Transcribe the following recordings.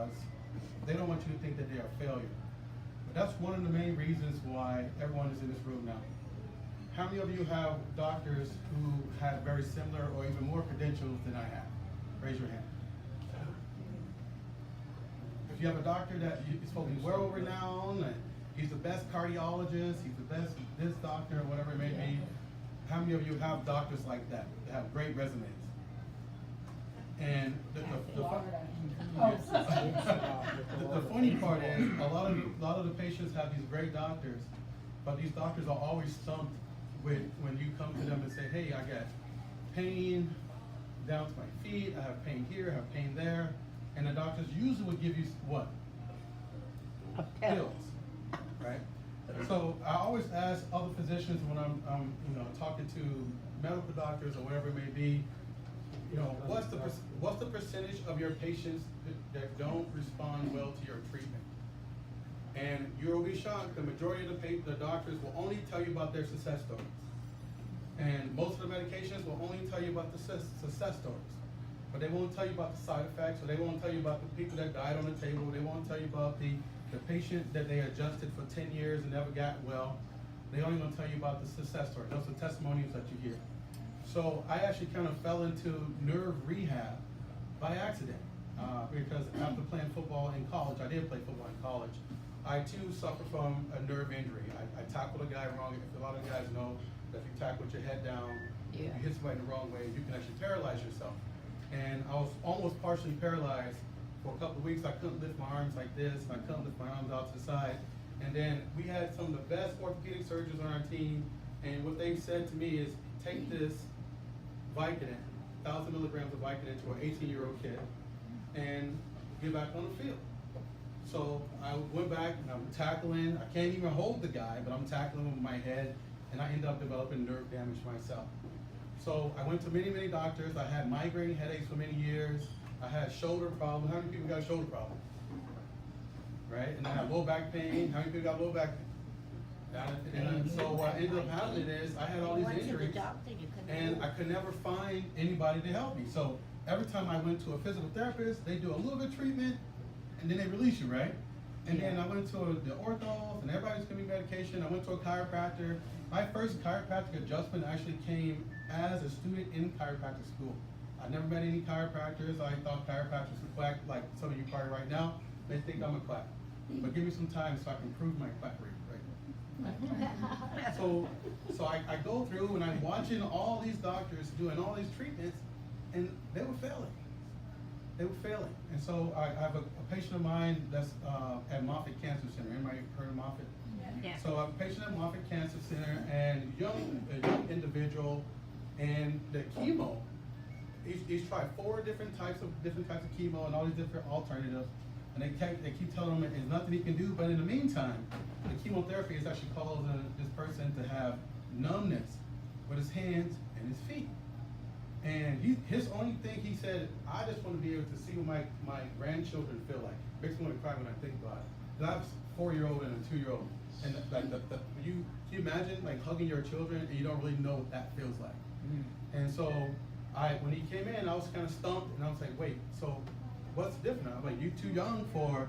because they don't want you to think that they are a failure. But that's one of the main reasons why everyone is in this room now. How many of you have doctors who have very similar or even more credentials than I have? Raise your hand. If you have a doctor that is supposed to be world renowned, and he's the best cardiologist, he's the best this doctor, or whatever it may be, how many of you have doctors like that have great resumes? And the funny part is a lot of the patients have these great doctors, but these doctors are always stumped with when you come to them and say, hey, I got pain down to my feet, I have pain here, I have pain there, and the doctors usually would give you what? Pills, right? So I always ask other physicians when I'm talking to medical doctors or whatever it may be, what's the percentage of your patients that don't respond well to your treatment? And you'll be shocked, the majority of the doctors will only tell you about their success stories. And most of the medications will only tell you about the success stories. But they won't tell you about the side effects, or they won't tell you about the people that died on the table, they won't tell you about the patient that they adjusted for 10 years and never got well. They only gonna tell you about the success stories. Those are testimonials that you hear. So I actually kind of fell into nerve rehab by accident, because after playing football in college, I did play football in college, I too suffer from a nerve injury. I tackled a guy wrong. If a lot of guys know that if you tackle with your head down, you hit somebody the wrong way, you can actually paralyze yourself. And I was almost partially paralyzed for a couple of weeks. I couldn't lift my arms like this, and I couldn't lift my arms out to the side. And then we had some of the best orthopedic surgeons on our team, and what they said to me is, take this Vicodin, 1,000 milligrams of Vicodin to an 18-year-old kid, and get back on the field. So I went back and I'm tackling. I can't even hold the guy, but I'm tackling him with my head, and I ended up developing nerve damage myself. So I went to many, many doctors. I had migraine headaches for many years. I had shoulder problems. How many people got a shoulder problem? Right? And I had low back pain. How many people got low back pain? And so what ended up happening is I had all these injuries, and I could never find anybody to help me. So every time I went to a physical therapist, they do a little bit of treatment, and then they release you, right? And then I went to the orthos, and everybody's giving me medication. I went to a chiropractor. My first chiropractic adjustment actually came as a student in chiropractic school. I never met any chiropractors. I thought chiropractors were quack, like some of you probably right now. They think I'm a quack. But give me some time so I can prove my quackery, right? So I go through and I'm watching all these doctors doing all these treatments, and they were failing. They were failing. And so I have a patient of mine that's at Moffitt Cancer Center. Anybody heard of Moffitt? Yeah. So I'm a patient at Moffitt Cancer Center, and a young individual, and the chemo, he's tried 4 different types of chemo and all these different alternatives, and they keep telling him there's nothing he can do. But in the meantime, the chemotherapy is actually causing this person to have numbness with his hands and his feet. And his only thing, he said, I just want to be able to see what my grandchildren feel like. It makes me want to cry when I think about it. I have a 4-year-old and a 2-year-old. And like can you imagine like hugging your children and you don't really know what that feels like? And so when he came in, I was kind of stumped, and I was like, wait, so what's different? I'm like, you too young for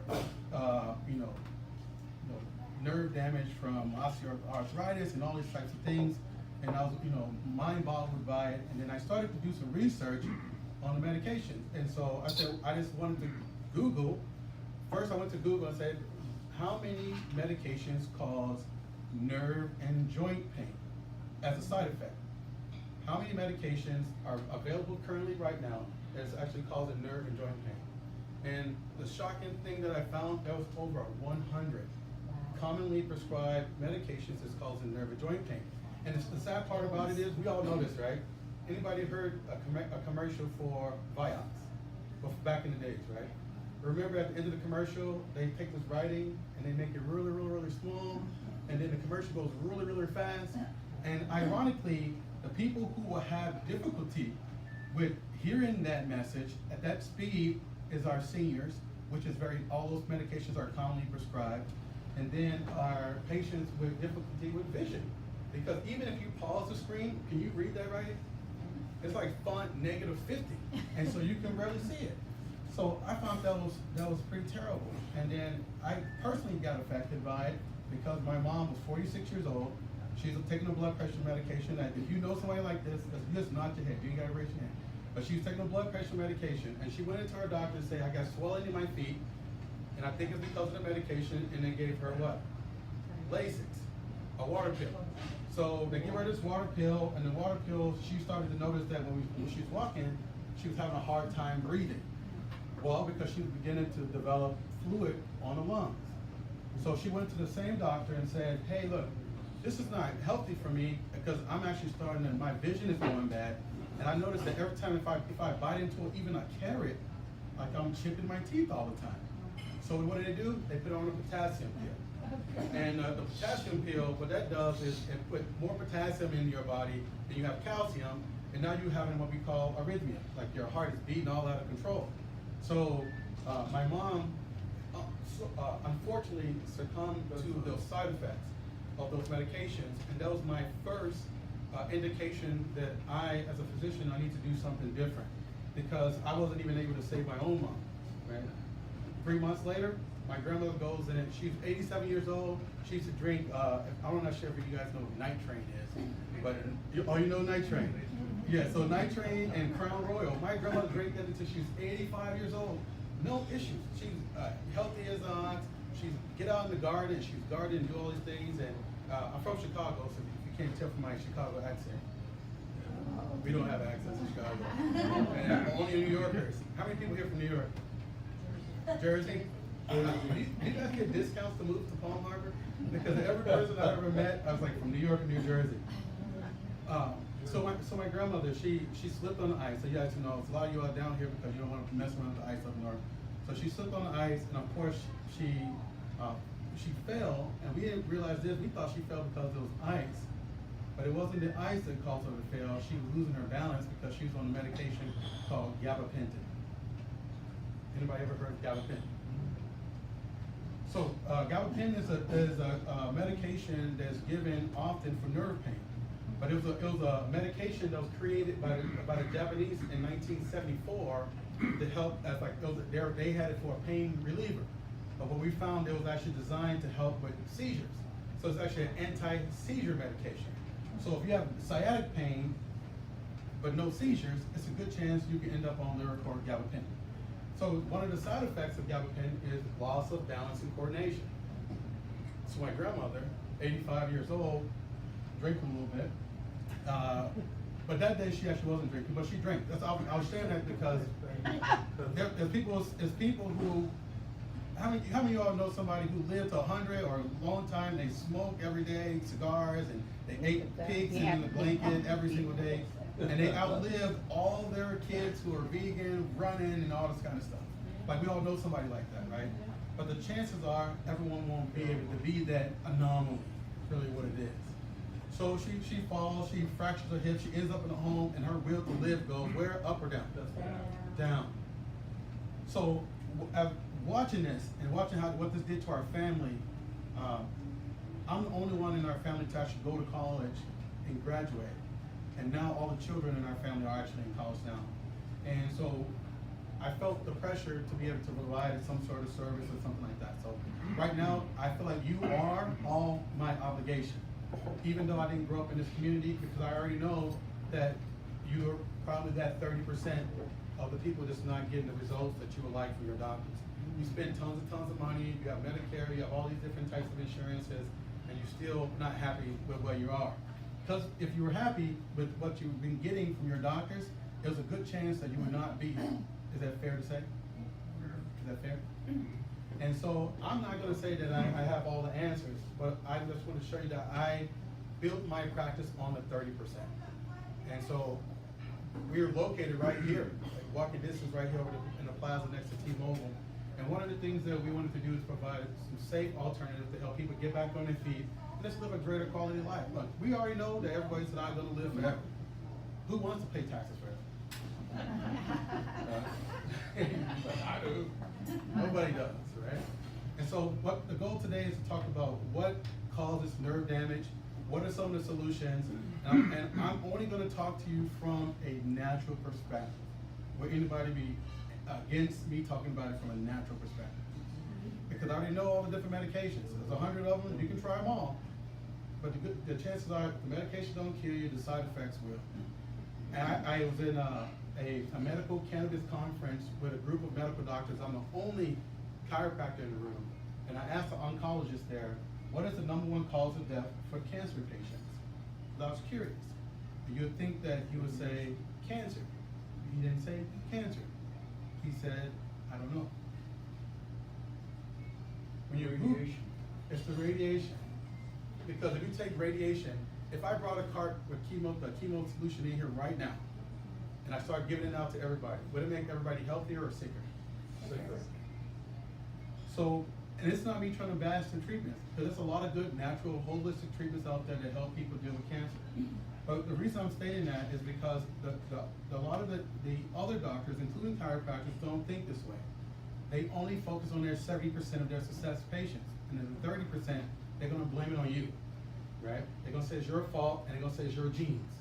nerve damage from osteoarthritis and all these types of things. And I was mind boggled by it. And then I started to do some research on the medication. And so I said, I just wanted to Google. First I went to Google and said, how many medications cause nerve and joint pain as a side effect? How many medications are available currently right now that's actually causing nerve and joint pain? And the shocking thing that I found, there was over 100 commonly prescribed medications that's causing nerve and joint pain. And the sad part about it is, we all know this, right? Anybody heard a commercial for Vioxx? Back in the days, right? Remember at the end of the commercial, they take this writing and they make it really, really, really small, and then the commercial goes really, really fast. And ironically, the people who will have difficulty with hearing that message at that speed is our seniors, which is all those medications are commonly prescribed. And then our patients with difficulty with vision. Because even if you pause the screen, can you read that writing? It's like font -50, and so you can barely see it. So I found that was pretty terrible. And then I personally got affected by it because my mom was 46 years old. She's taking a blood pressure medication. And if you know somebody like this, just nod your head. You ain't gotta raise your hand. But she was taking a blood pressure medication, and she went into her doctor and said, I got swelling in my feet, and I think it's because of the medication, and they gave her what? Lasix, a water pill. So they give her this water pill, and the water pill, she started to notice that when she was walking, she was having a hard time breathing. Well, because she was beginning to develop fluid on the lungs. So she went to the same doctor and said, hey, look, this is not healthy for me because I'm actually starting to, my vision is going bad. And I noticed that every time if I bite into even a carrot, like I'm chipping my teeth all the time. So what do? They put on a potassium pill. And the potassium pill, what that does is it put more potassium in your body than you have calcium, and now you're having what we call arrhythmia, like your heart is beating all out of control. So my mom, unfortunately, succumbed to those side effects of those medications, and that was my first indication that I, as a physician, I need to do something different because I wasn't even able to save my own mom, right? 3 months later, my grandmother goes in, she's 87 years old, she used to drink, I'm not sure if you guys know what Night Train is, but, you know Night Train? Yeah, so Night Train and Crown Royal. My grandmother drank that until she was 85 years old. No issues. She's healthy as an aunt. She's get out in the garden, she's gardening, do all these things, and I'm from Chicago, so if you can't tell from my Chicago accent, we don't have accents in Chicago. And only New Yorkers. How many people here from New York? Jersey? Do you guys get discounts to move to Palm Harbor? Because every person I've ever met, I was like from New York and New Jersey. So my grandmother, she slipped on the ice. So you guys know, it's a lot of you are down here because you don't want to mess around with the ice up north. So she slipped on the ice, and of course she fell, and we didn't realize this. We thought she fell because it was ice, but it wasn't the ice that caused her to fail. She was losing her balance because she was on a medication called gabapentin. Anybody ever heard of gabapentin? So gabapentin is a medication that's given often for nerve pain, but it was a medication that was created by the Japanese in 1974 to help as they had it for a pain reliever. But what we found, it was actually designed to help with seizures. So it's actually an anti-seizure medication. So if you have sciatic pain, but no seizures, it's a good chance you can end up on Lyric or gabapentin. So one of the side effects of gabapentin is loss of balance and coordination. So my grandmother, 85 years old, drinking a little bit. But that day she actually wasn't drinking, but she drank. I was saying that because there's people who, how many of y'all know somebody who lived to 100 or a long time, they smoke every day, cigars, and they ate pigs in the blanket every single day, and they outlived all their kids who are vegan, running, and all this kind of stuff. Like we all know somebody like that, right? But the chances are everyone won't be able to be that anomaly, really what it is. So she falls, she fractures her hip, she ends up in a home, and her will to live goes where? Up or down? Down. So watching this and watching what this did to our family, I'm the only one in our family to actually go to college and graduate. And now all the children in our family are actually in college now. And so I felt the pressure to be able to provide some sort of service or something like that. So right now, I feel like you are all my obligation. Even though I didn't grow up in this community, because I already know that you're probably that 30% of the people that's not getting the results that you would like from your doctors. You spend tons of money, you have Medicare, you have all these different types of insurances, and you're still not happy with where you are. Because if you were happy with what you've been getting from your doctors, there's a good chance that you would not be here. Is that fair to say? Is that fair? And so I'm not going to say that I have all the answers, but I just want to show you that I built my practice on the 30%. And so we're located right here, like walking distance right here in the plaza next to T-Mobile. And one of the things that we wanted to do is provide some safe alternatives to help people get back on their feet and just live a greater quality of life. Look, we already know that everybody's not going to live forever. Who wants to pay taxes forever? I do. Nobody does, right? And so what the goal today is to talk about what causes nerve damage, what are some of the solutions, and I'm only going to talk to you from a natural perspective. Will anybody be against me talking about it from a natural perspective. Because I already know all the different medications. There's 100 of them, you can try them all. But the chances are the medication don't kill you, the side effects will. And I was in a medical cannabis conference with a group of medical doctors. I'm the only chiropractor in the room. And I asked the oncologist there, what is the #1 cause of death for cancer patients? Because I was curious. You would think that he would say cancer. He didn't say cancer. He said, I don't know. When you radiation. It's the radiation. Because if you take radiation, if I brought a cart with the chemo solution in here right now, and I start giving it out to everybody, would it make everybody healthier or sicker? Sicker. So, and it's not me trying to bash the treatments, because there's a lot of good natural holistic treatments out there that help people deal with cancer. But the reason I'm stating that is because a lot of the other doctors, including chiropractors, don't think this way. They only focus on their 70% of their success patients, and then the 30%, they're gonna blame it on you, right? They're gonna say it's your fault, and they're gonna say it's your genes.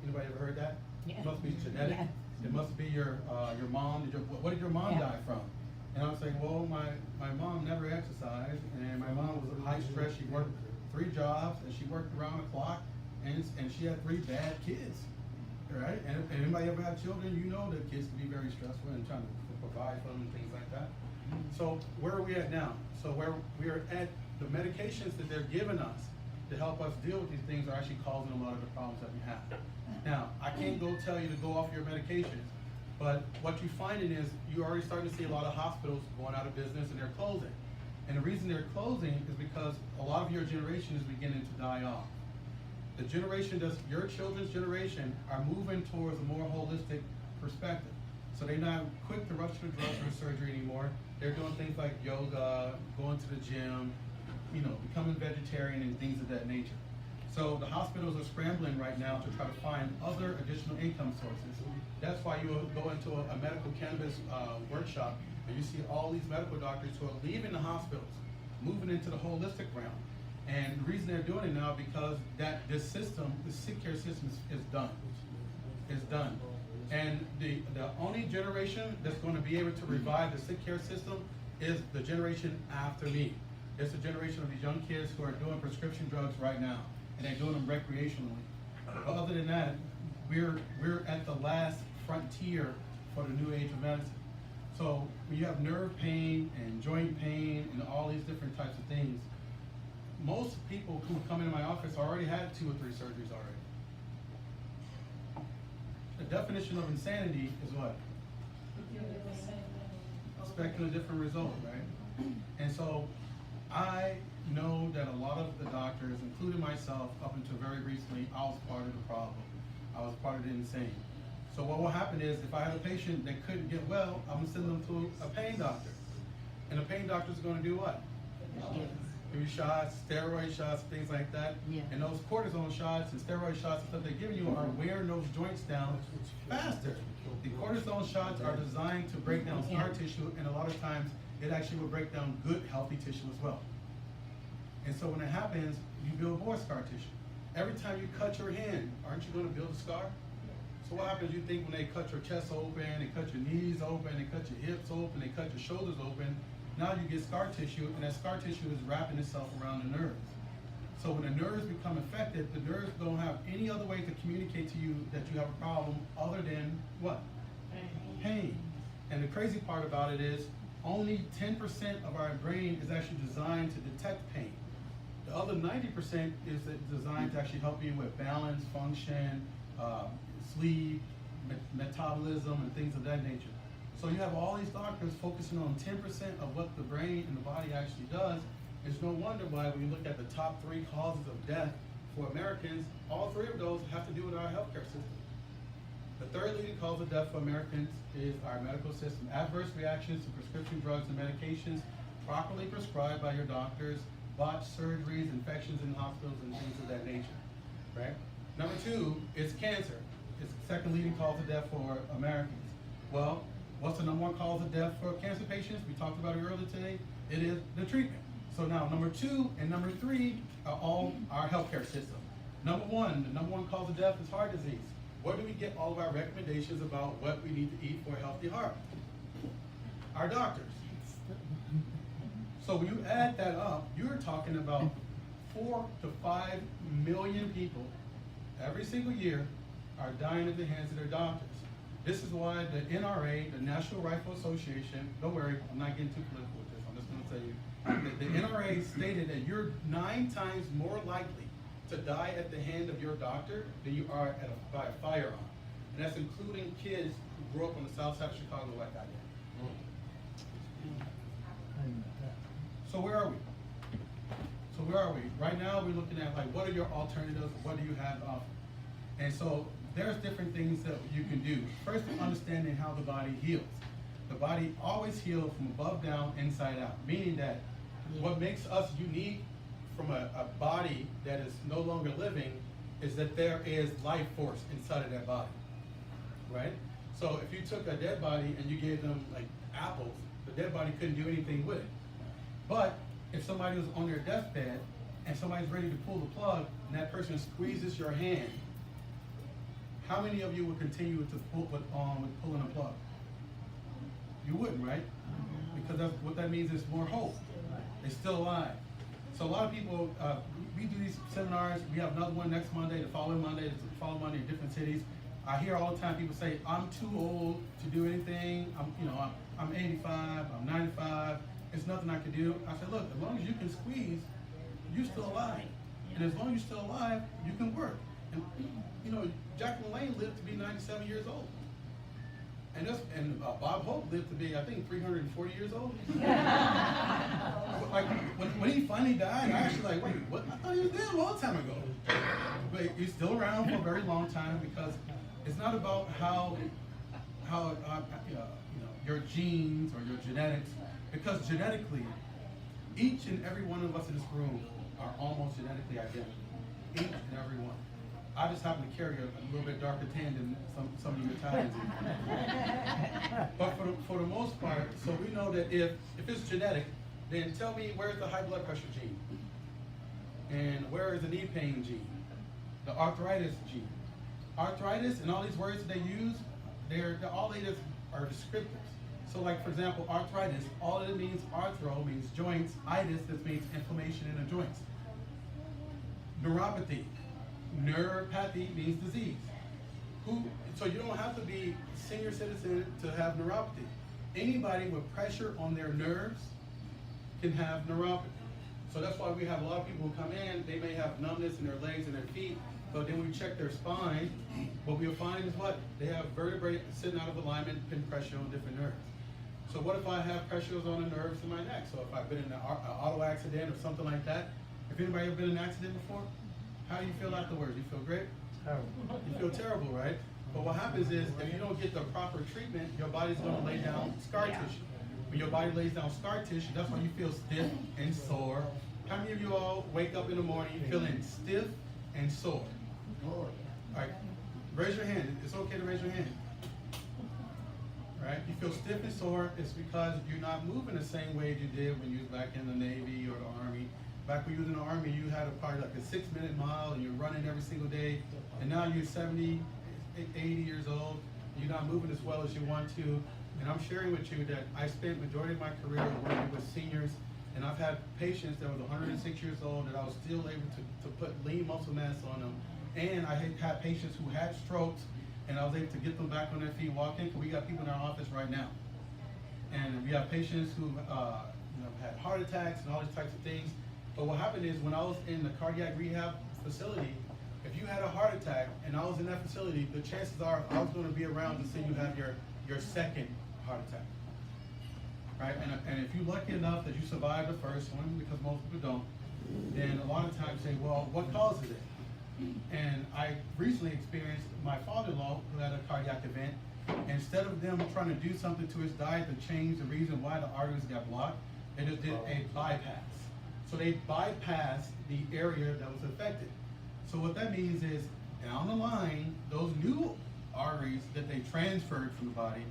Anybody ever heard that? Yeah. It must be genetic. Yeah. It must be your mom. What did your mom Yeah. die from? And I was saying, well, my mom never exercised, and my mom was high stress. She worked 3 jobs, and she worked around the clock, and she had 3 bad kids, right? And if anybody ever had children, you know that kids can be very stressful and trying to provide for them and things like that. So where are we at now? So where we are at, the medications that they're giving us to help us deal with these things are actually causing a lot of the problems that we have. Now, I can't go tell you to go off your medications, but what you're finding is you're already starting to see a lot of hospitals going out of business and they're closing. And the reason they're closing is because a lot of your generation is beginning to die off. The generation your children's generation are moving towards a more holistic perspective. So they're not quick to rush to drugs or surgery anymore. They're doing things like yoga, going to the gym, becoming vegetarian and things of that nature. So the hospitals are scrambling right now to try to find other additional income sources. That's why you go into a medical cannabis workshop and you see all these medical doctors who are leaving the hospitals, moving into the holistic realm. And the reason they're doing it now because this system, the sick care system is done. It's done. And the only generation that's going to be able to revive the sick care system is the generation after me. It's the generation of these young kids who are doing prescription drugs right now, and they're doing them recreationally. But other than that, we're at the last frontier for the new age of medicine. So when you have nerve pain and joint pain and all these different types of things, most people who come into my office already had 2 or 3 surgeries already. The definition of insanity is what? Expecting a different result, right? And so I know that a lot of the doctors, including myself, up until very recently, I was part of the problem. I was part of the insane. So what will happen is, if I had a patient that couldn't get well, I'm gonna send them to a pain doctor. And the pain doctor's gonna do what? Give you shots, steroid shots, things like that. Yeah. And those cortisone shots and steroid shots and stuff they're giving you are wearing those joints down faster. The cortisone shots are designed to break down scar tissue, and a lot of times it actually will break down good, healthy tissue as well. And so when it happens, you build more scar tissue. Every time you cut your hand, aren't you going to build a scar? So what happens, you think, when they cut your chest open, they cut your knees open, they cut your hips open, they cut your shoulders open, now you get scar tissue, and that scar tissue is wrapping itself around the nerves. So when the nerves become affected, the nerves don't have any other way to communicate to you that you have a problem other than what? Pain. And the crazy part about it is only 10% of our brain is actually designed to detect pain. The other 90% is designed to actually help you with balance, function, sleep, metabolism, and things of that nature. So you have all these doctors focusing on 10% of what the brain and the body actually does. It's no wonder why when you look at the top 3 causes of death for Americans, all 3 of those have to do with our healthcare system. The 3rd leading cause of death for Americans is our medical system. Adverse reactions to prescription drugs and medications properly prescribed by your doctors, botched surgeries, infections in hospitals, and things of that nature, right? Number 2 is cancer. It's the 2nd leading cause of death for Americans. Well, what's the #1 cause of death for cancer patients? We talked about it earlier today. It is the treatment. So now number 2 and number 3 are all our healthcare system. Number 1, the #1 cause of death is heart disease. Where do we get all of our recommendations about what we need to eat for a healthy heart? Our doctors. So when you add that up, you're talking about 4 to 5 million people every single year are dying at the hands of their doctors. This is why the NRA, the National Rifle Association, don't worry, I'm not getting too political with this, I'm just gonna tell you, the NRA stated that you're 9 times more likely to die at the hand of your doctor than you are by a firearm. And that's including kids who grew up on the south side of Chicago like I did. So where are we? So where are we? Right now we're looking at like, what are your alternatives? What do you have to offer? And so there's different things that you can do. First, understanding how the body heals. The body always heals from above down, inside out, meaning that what makes us unique from a body that is no longer living is that there is life force inside of that body, right? So if you took a dead body and you gave them like apples, the dead body couldn't do anything with it. But if somebody was on their deathbed and somebody's ready to pull the plug and that person squeezes your hand, how many of you would continue to pull with pulling a plug? You wouldn't, right? Because that's, what that means is more hope. They're still alive. So a lot of people, we do these seminars. We have another one next Monday, the following Monday in different cities. I hear all the time people say, "I'm too old to do anything. I'm 85. I'm 95. There's nothing I can do." I said, "Look, as long as you can squeeze, you're still alive. And as long as you're still alive, you can work." And Jacqueline Lane lived to be 97 years old. And Bob Hope lived to be, I think, 340 years old. Like, when he finally died, I actually like, wait, what? I thought he was dead a long time ago. But he's still around for a very long time because it's not about how your genes or your genetics, because genetically, each and every one of us in this room are almost genetically identical. Each and every one. I just happen to carry a little bit darker tan than some of you Italians. But for the most part, so we know that if it's genetic, then tell me, where's the high blood pressure gene? And where is the knee pain gene? The arthritis gene. Arthritis and all these words that they use, all they just are descriptors. So like, for example, arthritis, all it means, arthro means joints, itis, this means inflammation in the joints. Neuropathy. Neuropathy means disease. So you don't have to be a senior citizen to have neuropathy. Anybody with pressure on their nerves can have neuropathy. So that's why we have a lot of people who come in, they may have numbness in their legs and their feet, but then when we check their spine, what we'll find is what? They have vertebrae sitting out of alignment, putting pressure on different nerves. So what if I have pressures on the nerves in my neck? So if I've been in an auto accident or something like that, if anybody ever been in an accident before, how do you feel afterwards? You feel great? Terrible. You feel terrible, right? But what happens is, if you don't get the proper treatment, your body's going to lay down scar tissue. When your body lays down scar tissue, that's why you feel stiff and sore. How many of you all wake up in the morning feeling stiff and sore? All right, raise your hand. It's okay to raise your hand. Right? You feel stiff and sore, it's because you're not moving the same way as you did when you was back in the Navy or the Army. Back when you was in the Army, you had probably like a 6-minute mile and you're running every single day. And now you're 70, 80 years old. You're not moving as well as you want to. And I'm sharing with you that I spent majority of my career working with seniors. And I've had patients that was 106 years old that I was still able to put lean muscle mass on them. And I had patients who had strokes and I was able to get them back on their feet walking, because we got people in our office right now. And we have patients who had heart attacks and all these types of things. But what happened is, when I was in the cardiac rehab facility, if you had a heart attack and I was in that facility, the chances are I was going to be around to see you have your second heart attack. Right? And if you're lucky enough that you survived the first one, because most people don't, then a lot of times say, well, what causes it? And I recently experienced my father-in-law who had a cardiac event. Instead of them trying to do something to his diet to change the reason why the arteries got blocked, they just did a bypass. So they bypassed the area that was affected. So what that means is, down the line, those new arteries that they transferred from the body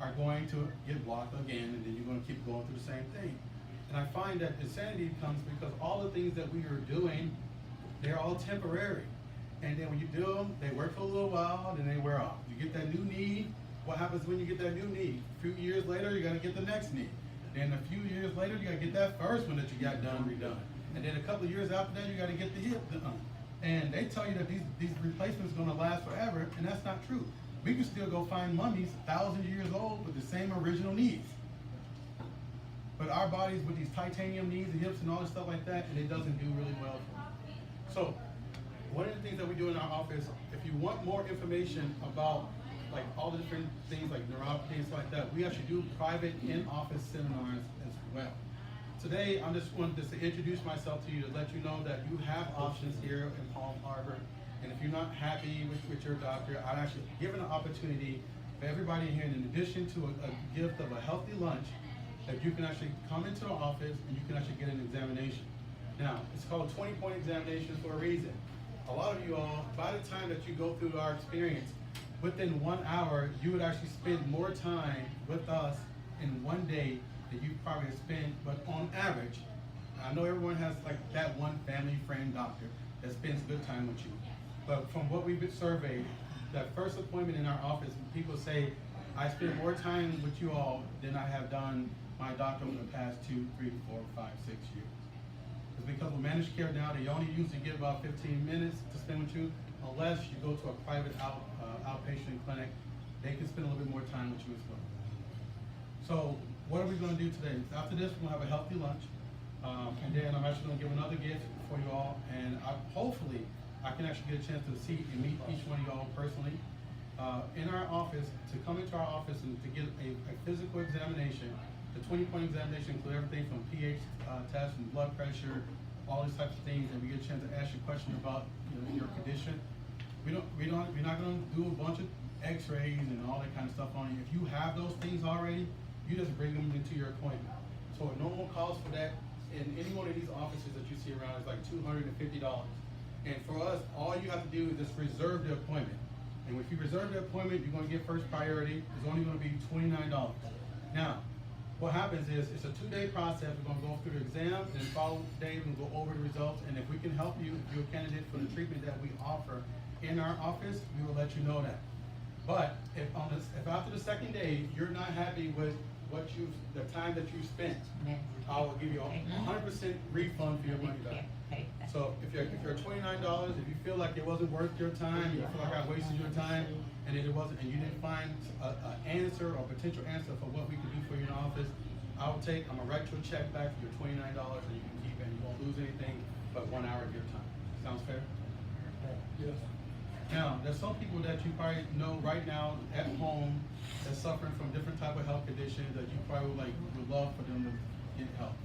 are going to get blocked again, and then you're going to keep going through the same thing. And I find that insanity comes because all the things that we are doing, they're all temporary. And then when you do them, they work for a little while, then they wear off. You get that new knee, what happens when you get that new knee? A few years later, you're gonna get the next knee. Then a few years later, you gotta get that first one that you got done redone. And then a couple of years after that, you gotta get the hip done. And they tell you that these replacements are gonna last forever, and that's not true. We can still go find mummies thousands of years old with the same original knees. But our bodies with these titanium knees and hips and all this stuff like that, and it doesn't do really well for them. So one of the things that we do in our office, if you want more information about like all the different things like neuropathy and stuff like that, we actually do private in-office seminars as well. Today, I'm just wanted to introduce myself to you to let you know that you have options here in Palm Harbor. And if you're not happy with your doctor, I'd actually give an opportunity for everybody here, in addition to a gift of a healthy lunch, that you can actually come into the office and you can actually get an examination. Now, it's called 20-point examination for a reason. A lot of you all, by the time that you go through our experience, within 1 hour, you would actually spend more time with us in one day that you probably spend, but on average, I know everyone has like that one family friend doctor that spends good time with you. But from what we've been surveyed, that first appointment in our office, people say, I spend more time with you all than I have done my doctor over the past 2, 3, 4, 5, 6 years. It's because with managed care now, they only usually get about 15 minutes to spend with you, unless you go to a private outpatient clinic. They can spend a little bit more time with you as well. So what are we going to do today? After this, we'll have a healthy lunch, and then I'm actually going to give another gift for you all, and hopefully I can actually get a chance to see and meet each one of y'all personally in our office, to come into our office and to get a physical examination. The 20-point examination includes everything from pH tests and blood pressure, all these types of things, and we get a chance to ask you a question about your condition. We're not going to do a bunch of X-rays and all that kind of stuff on you. If you have those things already, you just bring them into your appointment. So a normal cost for that in any one of these offices that you see around is like $250. And for us, all you have to do is just reserve the appointment. And if you reserve the appointment, you're going to get first priority. It's only going to be $29. Now, what happens is it's a 2-day process. We're going to go through the exam, and then the following day we're going to go over the results. And if we can help you, if you're a candidate for the treatment that we offer in our office, we will let you know that. But if after the second day you're not happy with the time that you spent, I will give you a 100% refund for your money back. So if you're $29, if you feel like it wasn't worth your time, you feel like I wasted your time, and it wasn't, and you didn't find an answer or potential answer for what we could do for you in the office, I'm gonna write you a check back for your $29, and you can keep it, and you won't lose anything but 1 hour of your time. Sounds fair? Yes. Now, there's some people that you probably know right now at home that's suffering from different type of health conditions that you probably would love for them to get help.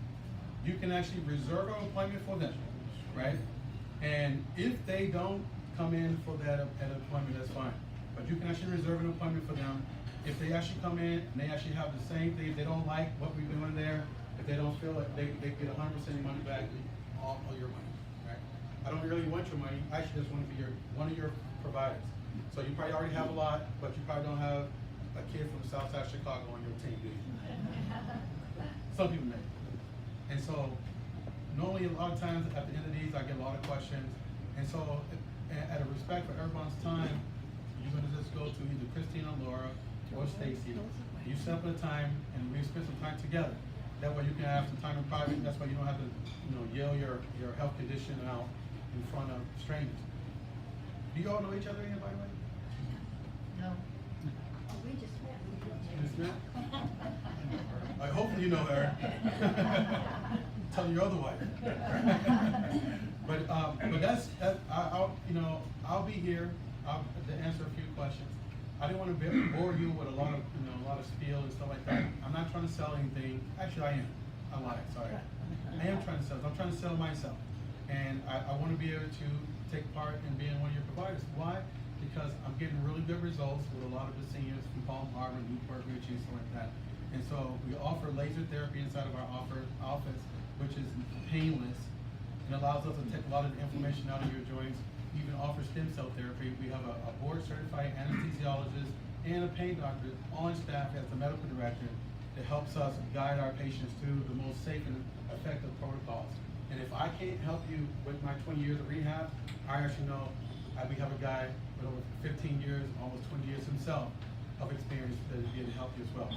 You can actually reserve an appointment for them, right? And if they don't come in for that appointment, that's fine. But you can actually reserve an appointment for them. If they actually come in and they actually have the same thing, if they don't like what we're doing there, if they don't feel like they get 100% money back, all your money, right? I don't really want your money. I actually just want to be one of your providers. So you probably already have a lot, but you probably don't have a kid from South Side Chicago on your team, do you? Some people may. And so normally a lot of times at the end of these I get a lot of questions. And so out of respect for everyone's time, you're gonna just go to either Christina, Laura, or Stacy. You set up a time and we spend some time together. That way you can have some time in private. That's why you don't have to yell your health condition out in front of strangers. Do you all know each other here, by the way? No. Oh, we just met. Just met? Hopefully you know her. Tell your other wife. But I'll be here to answer a few questions. I didn't want to bore you with a lot of spiel and stuff like that. I'm not trying to sell anything. Actually, I am. I lied. Sorry. I am trying to sell. I'm trying to sell myself, and I want to be able to take part in being one of your providers. Why? Because I'm getting really good results with a lot of the seniors from Palm Harbor, Newport Richie, stuff like that. And so we offer laser therapy inside of our office, which is painless and allows us to take a lot of the inflammation out of your joints. We even offer stem cell therapy. We have a board certified anesthesiologist and a pain doctor on staff as the medical director that helps us guide our patients through the most safe and effective protocols. And if I can't help you with my 20 years of rehab, I actually know we have a guy with over 15 years, almost 20 years himself, of experience to be able to help you as well.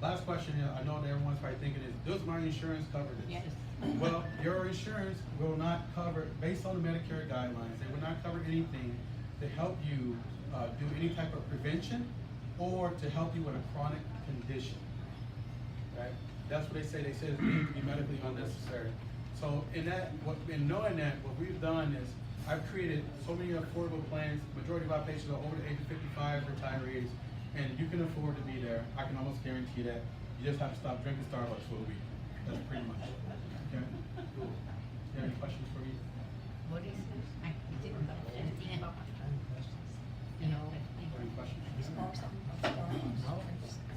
Last question, I know that everyone's probably thinking is, does my insurance cover this? Yes. Well, your insurance will not cover, based on the Medicare guidelines, they will not cover anything to help you do any type of prevention or to help you with a chronic condition. Right? That's what they say. They say it's deemed to be medically unnecessary. So in knowing that, what we've done is I've created so many affordable plans. Majority of our patients are over the age of 55, retirees, and you can afford to be there. I can almost guarantee that. You just have to stop drinking Starbucks for a week. That's pretty much. Okay. Cool. Do you have any questions for me? What is this? I didn't know anything about you know. Any questions? No.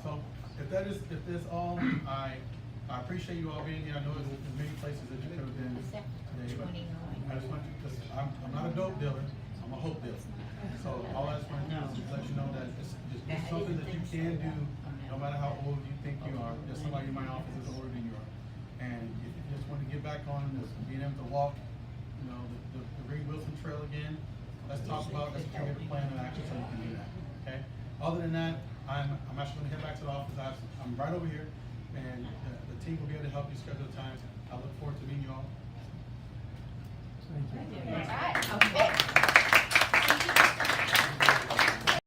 So if that's all, I appreciate you all being here. I know there's many places that you could have been today, but I just want you, because I'm not a dope dealer, I'm a hope dealer. So all I just want to do is let you know that it's something that you can do, no matter how old you think you are. There's somebody in my office that's older than you are. And if you just want to get back on this, being able to walk, you know, the Reed Wilson Trail again, let's talk about, let's create a plan of action so you can do that, okay? Other than that, I'm actually gonna head back to the office. I'm right over here, and the team will be able to help you schedule times. I look forward to meeting you all.